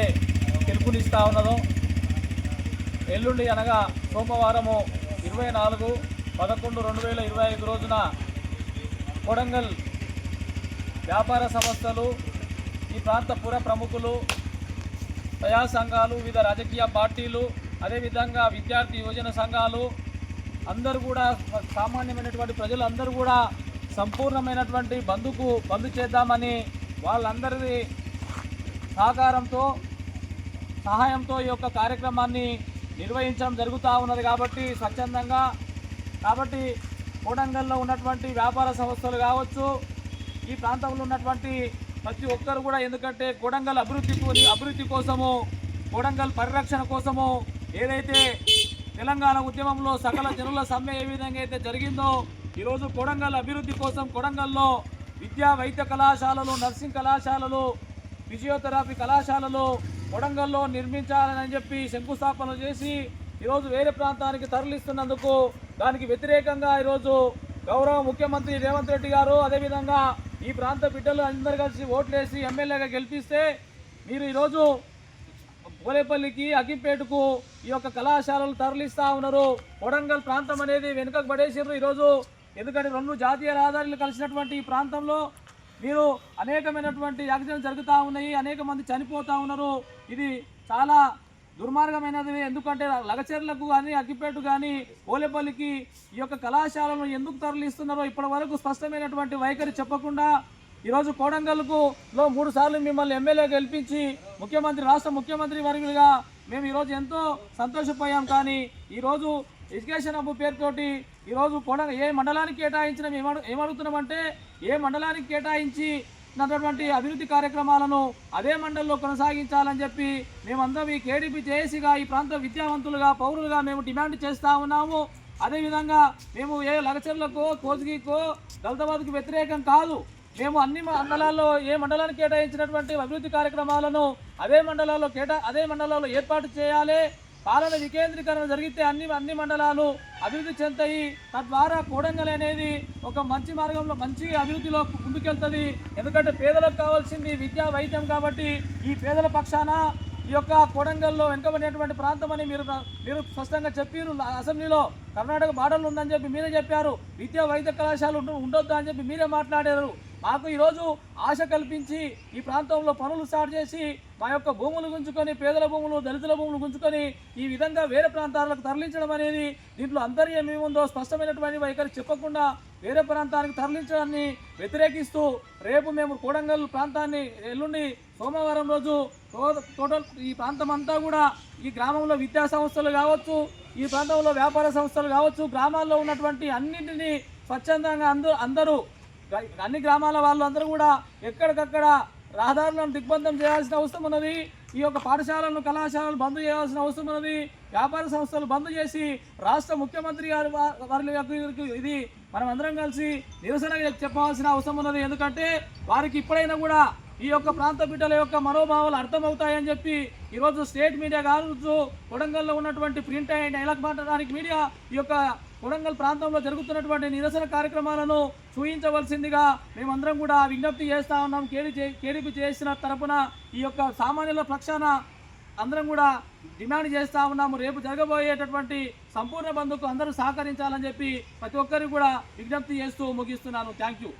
ఏదైతే పిలుపునిస్తూ ఉన్నదో ఎల్లుండి అనగా సోమవారము 24/11/2025 రోజున కొడంగల్ వ్యాపార సంస్థలు, ఈ ప్రాంత పుర ప్రముఖులు, ప్రజా సంఘాలు, వివిధ రాజకీయ పార్టీలు, అదేవిధంగా విద్యార్థి యువజన సంఘాలు అందరూ కూడా, సామాన్యమైనటువంటి ప్రజలు అందరూ కూడా సంపూర్ణమైనటువంటి బంద్ చేద్దామని వాళ్ళందరి సహకారంతో సహాయంతో ఈ యొక్క కార్యక్రమాన్ని నిర్వహించడం జరుగుతూ ఉన్నది. కాబట్టి స్వచ్ఛందంగా కొడంగల్లో ఉన్నటువంటి వ్యాపార సంస్థలు కావచ్చు, ఈ ప్రాంతంలో ఉన్నటువంటి ప్రతి ఒక్కరు కూడా, ఎందుకంటే కొడంగల్ అభివృద్ధి కోసము, కొడంగల్ పరిరక్షణ కోసము ఏదైతే తెలంగాణ ఉద్యమంలో సకల జనుల సమ్మె ఏ విధంగా అయితే జరిగిందో, ఈరోజు కొడంగల్ అభివృద్ధి కోసం కొడంగల్లో విద్యా వైద్య కళాశాలలు, నర్సింగ్ కళాశాలలు, ఫిజియోథెరపీ కళాశాలలు కొడంగల్లో నిర్మించాలని చెప్పి శంకుస్థాపన చేసి ఈరోజు వేరే ప్రాంతానికి తరలిస్తున్నందుకు దానికి వ్యతిరేకంగా ఈరోజు గౌరవ ముఖ్యమంత్రి రేవంత్ రెడ్డి గారు, అదేవిధంగా ఈ ప్రాంత బిడ్డలు అందరు కలిసి ఓట్లేసి ఎమ్మెల్యేగా గెలిపిస్తే మీరు ఈరోజు పోలేపల్లికి, అగ్గిపేటకు ఈ యొక్క కళాశాలలు తరలిస్తూ ఉన్నారు. కొడంగల్ ప్రాంతం అనేది వెనుకకు పడేసారు ఈరోజు. ఎందుకంటే రెండు జాతీయ రహదారులు కలిసినటువంటి ఈ ప్రాంతంలో మీరు అనేకమైనటువంటి యాక్సిడెంట్లు జరుగుతూ ఉన్నాయి, అనేక మంది చనిపోతూ ఉన్నారు. ఇది చాలా దుర్మార్గమైనది. ఎందుకంటే లగచెర్లకు కానీ, అగ్గిపేటకు కానీ, పోలేపల్లికి ఈ యొక్క కళాశాలను ఎందుకు తరలిస్తున్నారో ఇప్పటి వరకు స్పష్టమైనటువంటి వైఖరి చెప్పకుండా ఈరోజు కొడంగల్కు 3 సార్లు మిమ్మల్ని ఎమ్మెల్యే గెలిపించి రాష్ట్ర ముఖ్యమంత్రి వర్యులుగా మేము ఈరోజు ఎంతో సంతోషపోయాం. కానీ ఈరోజు ఎడ్యుకేషన్ హబ్ పేరుతోటి ఈరోజు ఏ మండలానికి కేటాయించిన ఏమడుగుతున్నామంటే, ఏ మండలానికి కేటాయించినటువంటి అభివృద్ధి కార్యక్రమాలను అదే మండలంలో కొనసాగించాలని చెప్పి మేమందరం ఈ కేడీపీ జేఏసీగా, ఈ ప్రాంత విద్యావంతులుగా, పౌరులుగా మేము డిమాండ్ చేస్తూ ఉన్నాము. అదేవిధంగా మేము ఏ లగచర్లకో, కోజ్గికో, దళితాబాద్కు వ్యతిరేకం కాదు. మేము అన్ని మండలాల్లో ఏ మండలానికి కేటాయించినటువంటి అభివృద్ధి కార్యక్రమాలను అదే మండలాల్లో ఏర్పాటు చేయాలి. పాలన వికేంద్రీకరణ జరిగితే అన్ని మండలాలు అభివృద్ధి చెందుతాయి. తద్వారా కొడంగల్ అనేది ఒక మంచి మార్గంలో, మంచి అభివృద్ధిలో ముందుకెళ్తుంది. ఎందుకంటే పేదలకు కావాల్సింది విద్యా, వైద్యం. కాబట్టి ఈ పేదల పక్షాన ఈ యొక్క కొడంగల్లో వెనుకబడినటువంటి ప్రాంతం అని మీరు స్పష్టంగా చెప్పారు. అసెంబ్లీలో కర్ణాటక బార్డర్లు ఉందని చెప్పి మీరే చెప్పారు. విద్యా వైద్య కళాశాల ఉండొద్దు అని చెప్పి మీరే మాట్లాడారు. మాకు ఈరోజు ఆశ కల్పించి ఈ ప్రాంతంలో పనులు స్టార్ట్ చేసి మా యొక్క భూములు గుంజుకొని, పేదల భూములు, దళితుల భూములు గుంజుకొని ఈ విధంగా వేరే ప్రాంతాలకు తరలించడం అనేది దీంట్లో అంతర్యం ఏముందో స్పష్టమైనటువంటి వైఖరి చెప్పకుండా వేరే ప్రాంతానికి తరలించడాన్ని వ్యతిరేకిస్తూ రేపు మేము కొడంగల్ ప్రాంతాన్ని ఎల్లుండి సోమవారం రోజు టోటల్ ఈ ప్రాంతం అంతా కూడా, ఈ గ్రామంలో విద్యా సంస్థలు కావచ్చు, ఈ ప్రాంతంలో వ్యాపార సంస్థలు కావచ్చు, గ్రామాల్లో ఉన్నటువంటి అన్నింటినీ స్వచ్ఛందంగా అందరూ అన్ని గ్రామాల వాళ్ళందరూ కూడా ఎక్కడికక్కడ రహదారులను దిగ్బంధం చేయాల్సిన అవసరం ఉన్నది. ఈ యొక్క పాఠశాలను, కళాశాలను బంద్ చేయాల్సిన అవసరం ఉన్నది. వ్యాపార సంస్థలు బంద్ చేసి రాష్ట్ర ముఖ్యమంత్రి గారి ఇది మనం అందరం కలిసి నిరసన చెప్పాల్సిన అవసరం ఉన్నది. ఎందుకంటే వారికి ఇప్పుడైనా కూడా ఈ యొక్క ప్రాంత బిడ్డల యొక్క మనోభావాలు అర్థమవుతాయని చెప్పి ఈరోజు స్టేట్ మీడియా కావచ్చు, కొడంగల్లో ఉన్నటువంటి ప్రింట్ అండ్ ఎలక్ట్రానిక్ మీడియా ఈ యొక్క కొడంగల్ ప్రాంతంలో జరుగుతున్నటువంటి నిరసన కార్యక్రమాలను చూపించవలసిందిగా మేమందరం కూడా విజ్ఞప్తి చేస్తూ ఉన్నాం. కేడీపీ చేసిన తరపున ఈ యొక్క సామాన్యుల పక్షాన అందరం కూడా డిమాండ్ చేస్తూ ఉన్నాము. రేపు జరగబోయేటటువంటి సంపూర్ణ బంద్కు అందరూ సహకరించాలని చెప్పి ప్రతి ఒక్కరికి కూడా విజ్ఞప్తి చేస్తూ ముగిస్తున్నాను. Thank you.